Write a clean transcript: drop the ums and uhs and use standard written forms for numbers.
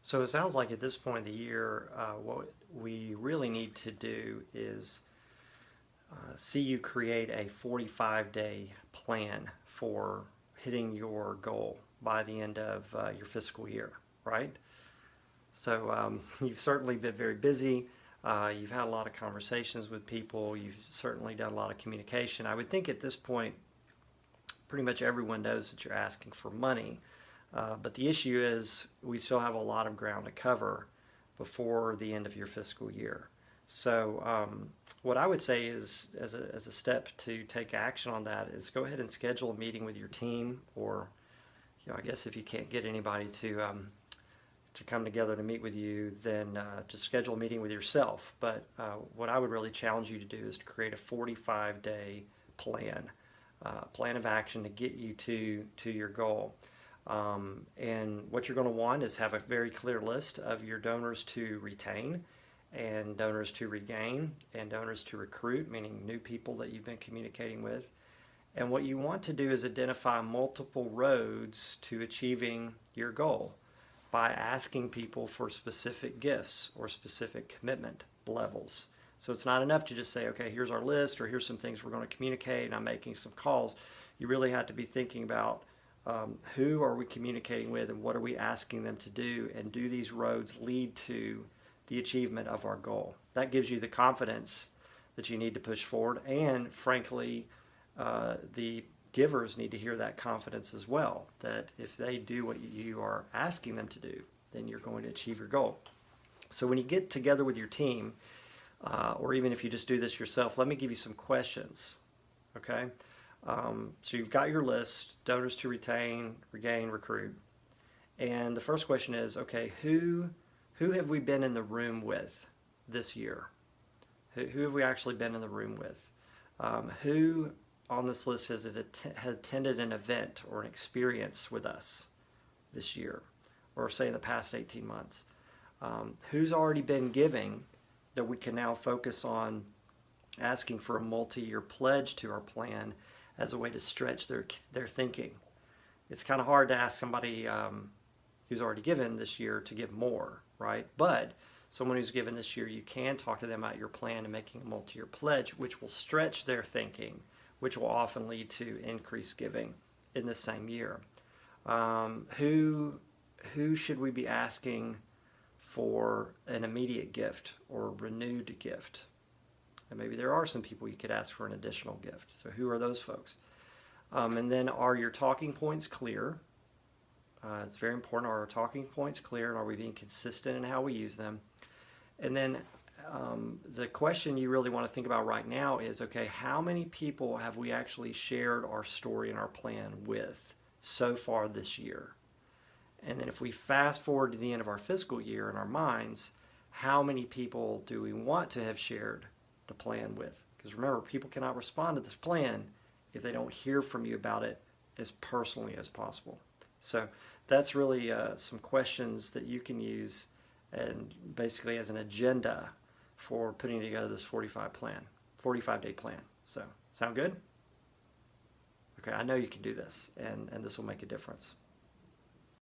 So it sounds like at this point of the year, what we really need to do is see you create a 45-day plan for hitting your goal by the end of your fiscal year, right? So you've certainly been very busy. You've had a lot of conversations with people. You've certainly done a lot of communication. I would think at this point, pretty much everyone knows that you're asking for money. But the issue is we still have a lot of ground to cover before the end of your fiscal year. So what I would say is, as a step to take action on that, is go ahead and schedule a meeting with your team, or I guess if you can't get anybody to come together to meet with you, then just schedule a meeting with yourself. But what I would really challenge you to do is to create a 45-day plan of action to get you to your goal. And what you're going to want is have a very clear list of your donors to retain, and donors to regain, and donors to recruit, meaning new people that you've been communicating with. And what you want to do is identify multiple roads to achieving your goal by asking people for specific gifts or specific commitment levels. So it's not enough to just say, okay, here's our list, or here's some things we're going to communicate, and I'm making some calls. You really have to be thinking about who are we communicating with, and what are we asking them to do, and do these roads lead to the achievement of our goal? That gives you the confidence that you need to push forward, and frankly, the givers need to hear that confidence as well, that if they do what you are asking them to do, then you're going to achieve your goal. So when you get together with your team, or even if you just do this yourself, let me give you some questions, okay? So you've got your list, donors to retain, regain, recruit. And the first question is, okay, who have we been in the room with this year? Who have we actually been in the room with? Who on this list has attended an event or an experience with us this year, or say in the past 18 months? Who's already been giving that we can now focus on asking for a multi-year pledge to our plan as a way to stretch their thinking? It's kind of hard to ask somebody who's already given this year to give more, right? But someone who's given this year, you can talk to them about your plan and making a multi-year pledge, which will stretch their thinking, which will often lead to increased giving in the same year. Who should we be asking for an immediate gift or renewed gift? And maybe there are some people you could ask for an additional gift. So who are those folks? And then, are your talking points clear? It's very important. Are our talking points clear, and are we being consistent in how we use them? And then the question you really want to think about right now is, okay, how many people have we actually shared our story and our plan with so far this year? And then if we fast forward to the end of our fiscal year in our minds, how many people do we want to have shared the plan with? Because remember, people cannot respond to this plan if they don't hear from you about it as personally as possible. So that's really some questions that you can use, and basically as an agenda for putting together this 45-day plan. So sound good? Okay, I know you can do this, and this will make a difference.